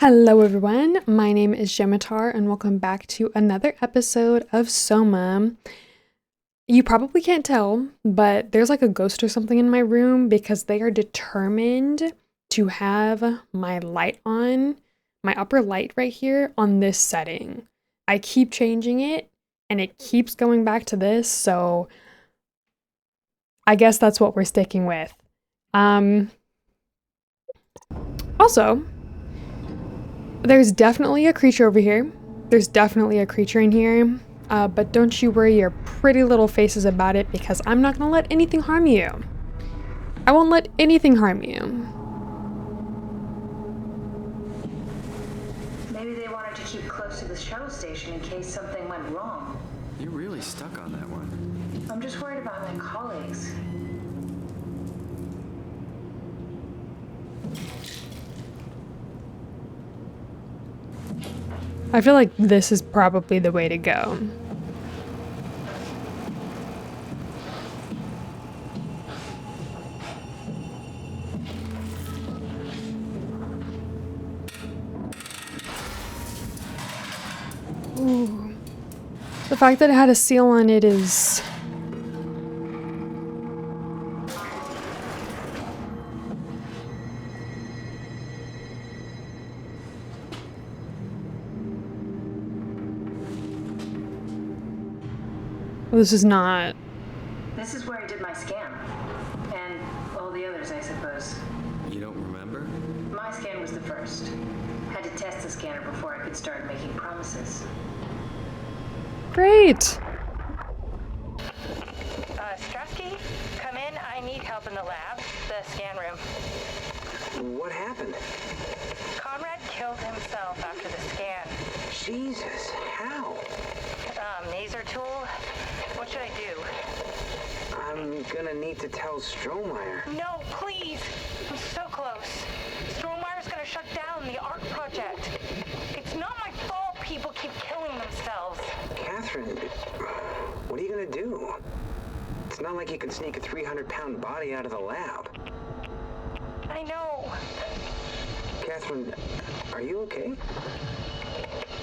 Hello everyone, my name is Gemitar and welcome back to another episode of SOMA. You probably can't tell, but there's like a ghost or something in my room because they are determined to have my light on, my upper light right here on this setting. I keep changing it and it keeps going back to this, so I guess that's what we're sticking with. Also, there's definitely a creature over here. There's definitely a creature in here. But don't you worry your pretty little faces about it because I'm not gonna let anything harm you. I won't let anything harm you. Maybe they wanted to keep close to the shuttle station in case something went wrong. You're really stuck on that one. I'm just worried about my colleagues. I feel like this is probably the way to go. Ooh. The fact that it had a seal on it is... This is not... This is where I did my scan. And all the others, I suppose. You don't remember? My scan was the first. Had to test the scanner before I could start making promises. Great! Strasky, come in. I need help in the lab, the scan room. What happened? Conrad killed himself after the scan. Jesus, how? Laser tool? What should I do? I'm gonna need to tell Strohmeyer. No, please! I'm so close. Strohmeyer's gonna shut down the art project. It's not my fault people keep killing themselves. Catherine, what are you gonna do? It's not like you can sneak a 300-pound body out of the lab. I know. Catherine, are you okay?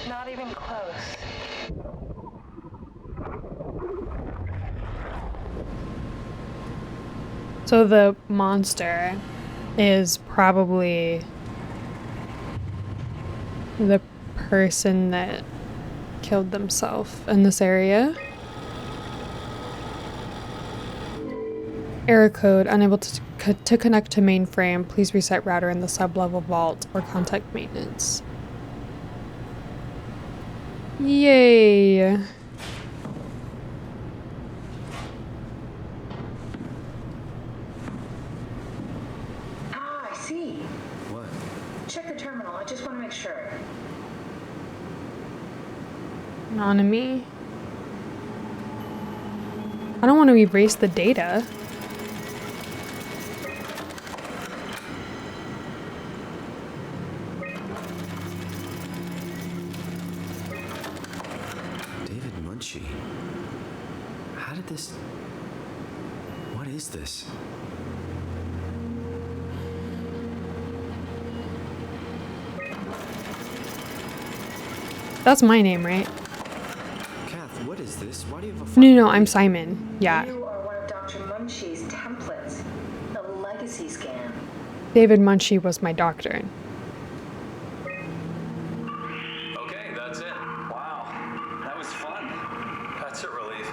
Not even close. So the monster is probably the person that killed themselves in this area. Error code, unable to connect to mainframe. Please reset router in the sub-level vault or contact maintenance. Yay! Ah, I see. What? Check the terminal. I just want to make sure. Anonymity. I don't want to erase the data. David Munchie. How did this... What is this? That's my name, right? Kath, what is this? Why do you have a... No, I'm Simon. Yeah. You are one of Dr. Munchie's templates. The legacy scan. David Munchie was my doctor. Okay, that's it. Wow, that was fun. That's a relief.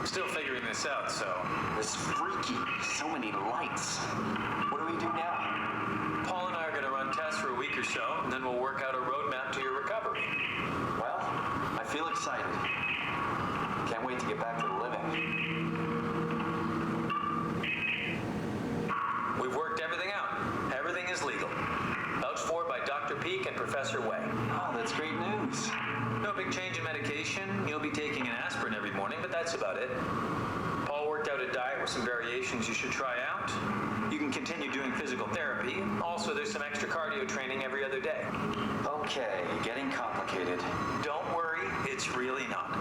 Still figuring this out, so. This is freaky. So many lights. What do we do now? Paul and I are going to run tests for a week or so, and then we'll work out a roadmap to your recovery. Well, I feel excited. Can't wait to get back to the living. We've worked everything out. Everything is legal. Vouched for by Dr. Peak and Professor Way. Oh, that's great news. No big change in medication. You'll be taking an aspirin every morning, but that's about it. Paul worked out a diet with some variations you should try out. You can continue doing physical therapy. Also, there's some extra cardio training every other day. Okay, getting complicated. Don't worry, it's really not.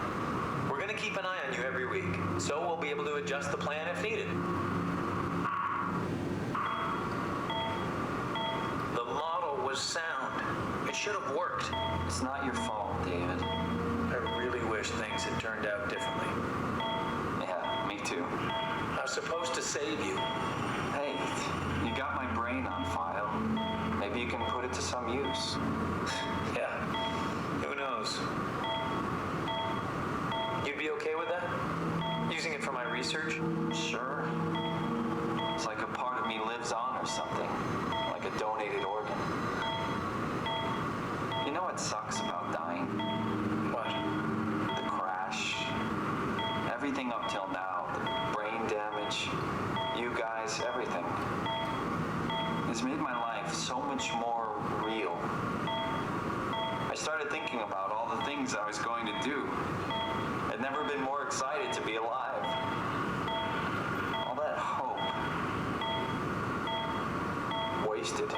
We're going to keep an eye on you every week, so we'll be able to adjust the plan if needed. The model was sound. It should have worked. It's not your fault, David. I really wish things had turned out differently. Yeah, me too. I was supposed to save you. Hey, you got my brain on file. Maybe you can put it to some use. Yeah, who knows? You'd be okay with that? Using it for my research? Sure. It's like a part of me lives on or something. Like a donated organ. You know what sucks about dying? What? The crash. Everything up till now. The brain damage. You guys, everything. It's made my life so much more real. I started thinking about all the things I was going to do. I'd never been more excited to be alive. All that hope. Wasted.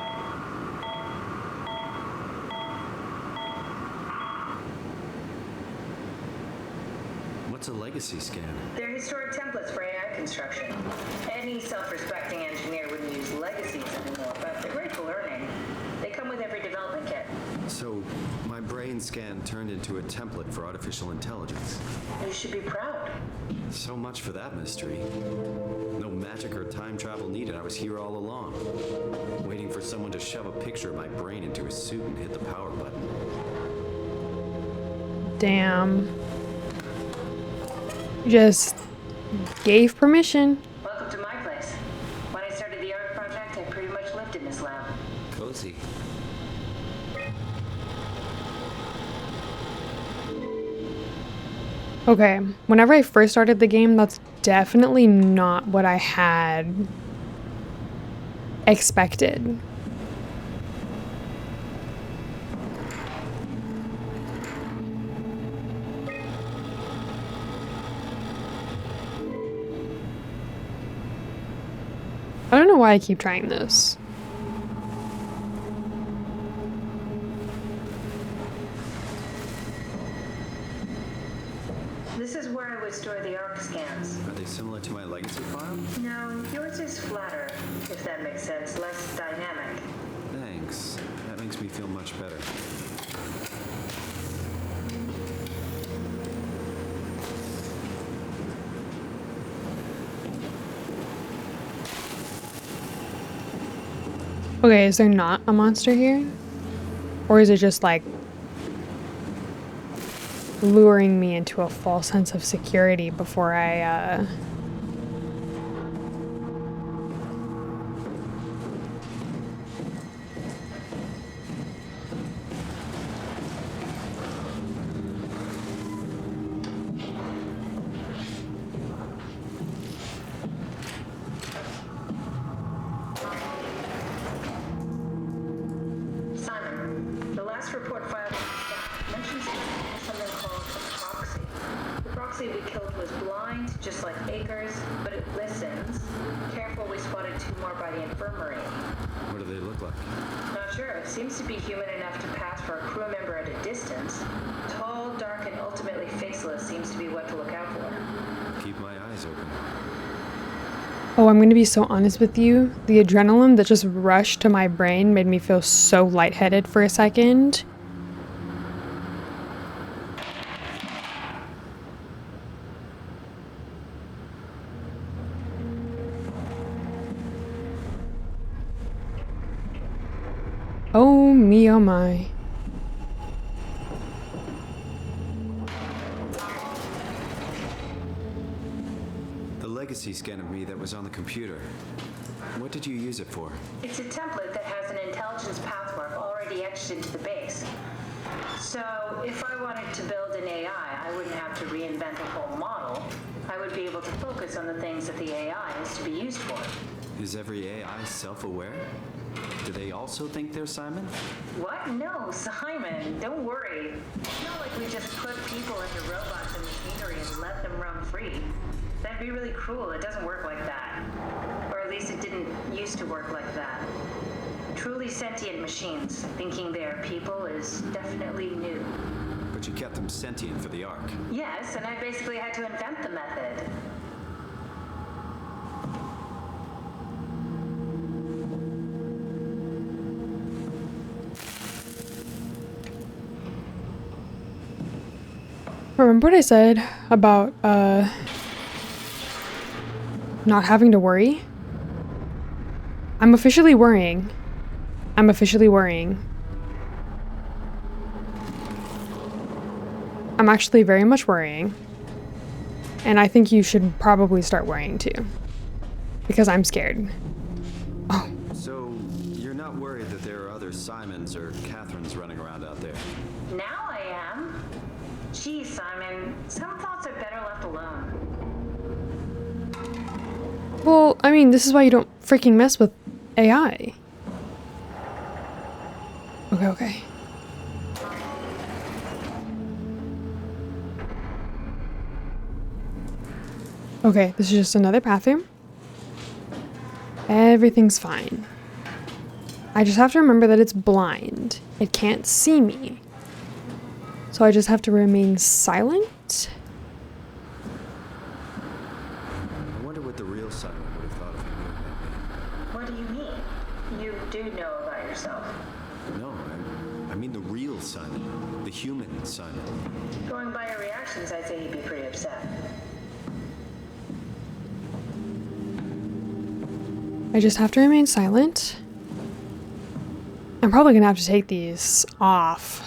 What's a legacy scan? They're historic templates for AI construction. Any self-respecting engineer wouldn't use legacies anymore, but they're great for learning. They come with every development kit. So, my brain scan turned into a template for artificial intelligence. You should be proud. So much for that mystery. No magic or time travel needed. I was here all along, waiting for someone to shove a picture of my brain into a suit and hit the power button. Damn. Just gave permission. Welcome to my place. When I started the art project, I pretty much lived in this lab. Cozy. Okay, whenever I first started the game, that's definitely not what I had expected. I don't know why I keep trying this. This is where I would store the ARC scans. Are they similar to my legacy file? No, yours is flatter, if that makes sense, less dynamic. Thanks. That makes me feel much better. Okay, is there not a monster here? Or is it just like luring me into a false sense of security before I Simon, the last report filed by staff mentions something called a proxy. The proxy we killed was blind, just like Akers, but it listens. Careful, we spotted two more by the infirmary. What do they look like? Not sure. Seems to be human enough to pass for a crew member at a distance. Tall, dark, and ultimately faceless seems to be what to look out for. Keep my eyes open. Oh, I'm gonna be so honest with you. The adrenaline that just rushed to my brain made me feel so lightheaded for a second. Oh me, oh my. The legacy scan of me that was on the computer. What did you use it for? It's a template that has an intelligence pathwork already etched into the base. So if I wanted to build an AI, I wouldn't have to reinvent a whole model. I would be able to focus on the things that the AI is to be used for. Is every AI self-aware? Do they also think they're Simon? What? No, Simon, don't worry. It's not like we just put people into robots and machinery and let them run free. That'd be really cruel. It doesn't work like that. Or at least it didn't used to work like that. Truly sentient machines, thinking they're people is definitely new. But you kept them sentient for the Ark. Yes, and I basically had to invent the method. Remember what I said about not having to worry? I'm officially worrying. I'm officially worrying. I'm actually very much worrying. And I think you should probably start worrying too. Because I'm scared. Oh. So, you're not worried that there are other Simons or Catherines running around out there? Now I am. Geez, Simon, some thoughts are better left alone. Well, I mean, this is why you don't freaking mess with AI. Okay, okay. Okay, this is just another bathroom. Everything's fine. I just have to remember that it's blind. It can't see me. So I just have to remain silent. I wonder what the real Simon would have thought if he knew about me. What do you mean? You do know about yourself. No, I mean the real Simon. The human Simon. Going by your reactions, I'd say he'd be pretty upset. I just have to remain silent. I'm probably gonna have to take these off.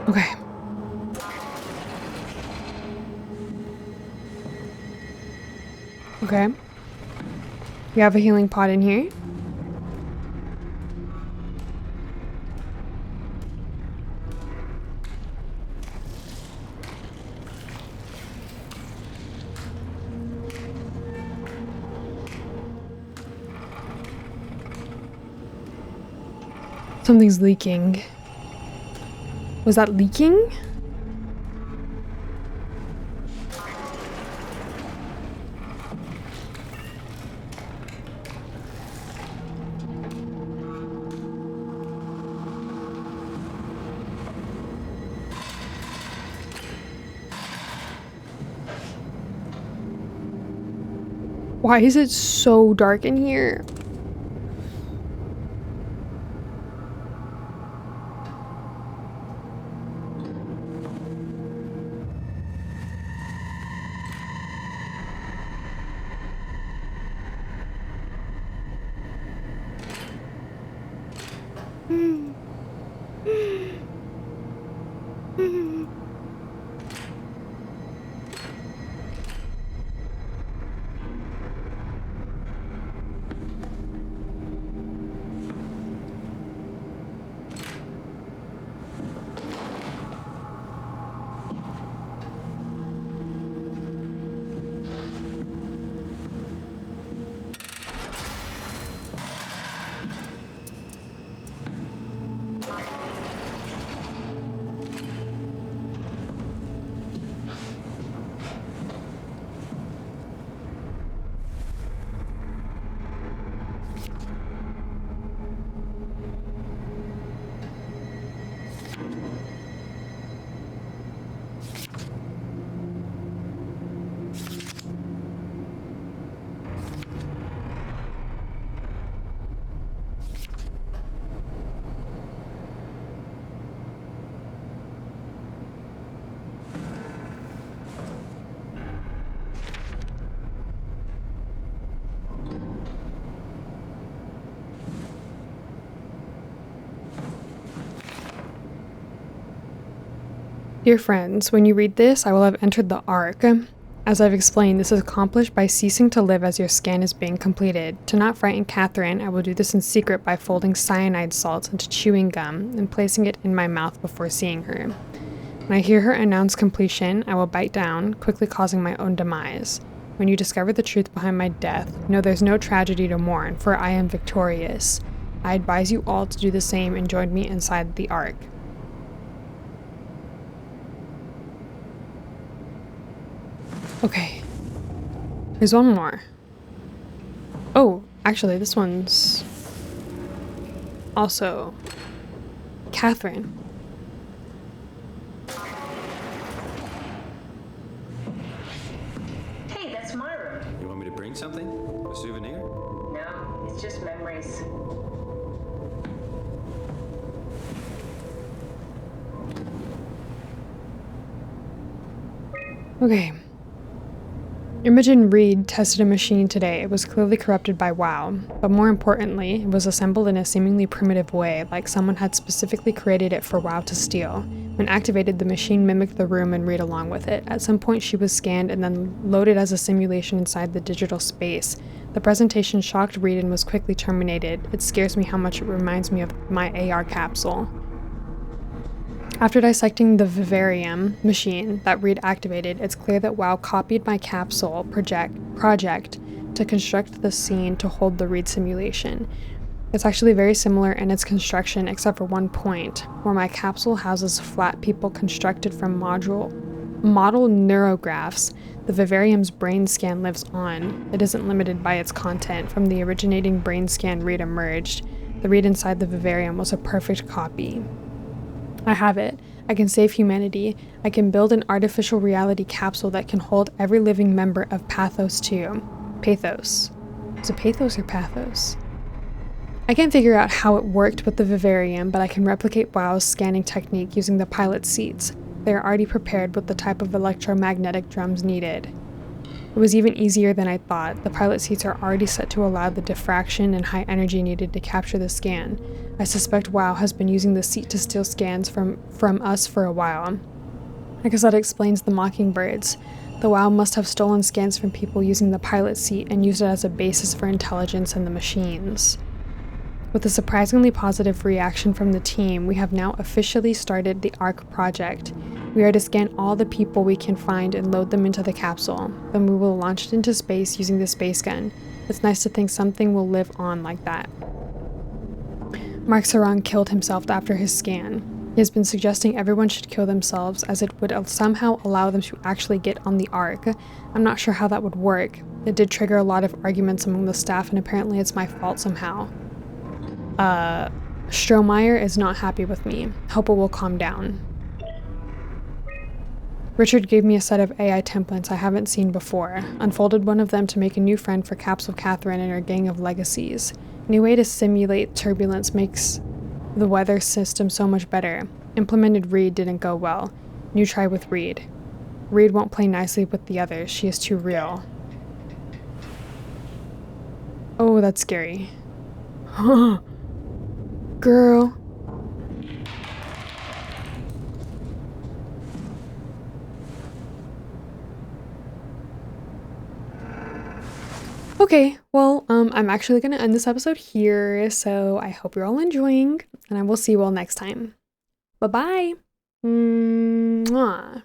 Okay. Okay. We have a healing pot in here. Something's leaking. Was that leaking? Why is it so dark in here? Dear friends, when you read this, I will have entered the Ark. As I've explained, this is accomplished by ceasing to live as your scan is being completed. To not frighten Catherine, I will do this in secret by folding cyanide salts into chewing gum and placing it in my mouth before seeing her. When I hear her announce completion, I will bite down, quickly causing my own demise. When you discover the truth behind my death, know there's no tragedy to mourn, for I am victorious. I advise you all to do the same and join me inside the Ark. Okay. There's one more. Oh, actually, this one's Also, Catherine. Hey, that's my room. You want me to bring something? A souvenir? No, it's just memories. Okay. Imogen Reed tested a machine today. It was clearly corrupted by WoW, but more importantly, it was assembled in a seemingly primitive way, like someone had specifically created it for WoW to steal. When activated, the machine mimicked the room and Reed along with it. At some point, she was scanned and then loaded as a simulation inside the digital space. The presentation shocked Reed and was quickly terminated. It scares me how much it reminds me of my AR capsule. After dissecting the vivarium machine that Reed activated, it's clear that WoW copied my capsule project to construct the scene to hold the Reed simulation. It's actually very similar in its construction except for one point, where my capsule houses flat people constructed from model neurographs. The vivarium's brain scan lives on. It isn't limited by its content. From the originating brain scan Reed emerged. The Reed inside the vivarium was a perfect copy. I have it. I can save humanity. I can build an artificial reality capsule that can hold every living member of Pathos too. Pathos. Is it Pathos or Pathos? I can't figure out how it worked with the vivarium, but I can replicate WoW's scanning technique using the pilot seats. They are already prepared with the type of electromagnetic drums needed. It was even easier than I thought. The pilot seats are already set to allow the diffraction and high energy needed to capture the scan. I suspect WoW has been using the seat to steal scans from us for a while. I guess that explains the mockingbirds. The WoW must have stolen scans from people using the pilot seat and used it as a basis for intelligence in the machines. With a surprisingly positive reaction from the team, we have now officially started the ARC project. We are to scan all the people we can find and load them into the capsule. Then we will launch it into space using the space gun. It's nice to think something will live on like that. Mark Sarang killed himself after his scan. He has been suggesting everyone should kill themselves as it would somehow allow them to actually get on the ARC. I'm not sure how that would work. It did trigger a lot of arguments among the staff and apparently it's my fault somehow. Strohmeyer is not happy with me. Hope it will calm down. Richard gave me a set of AI templates I haven't seen before. Unfolded one of them to make a new friend for Capsule Catherine and her gang of legacies. New way to simulate turbulence makes the weather system so much better. Implemented Reed didn't go well. New try with Reed. Reed won't play nicely with the others. She is too real. Oh, that's scary. Girl. Okay, well, I'm actually going to end this episode here, so I hope you're all enjoying, and I will see you all next time. Bye-bye! Mwah.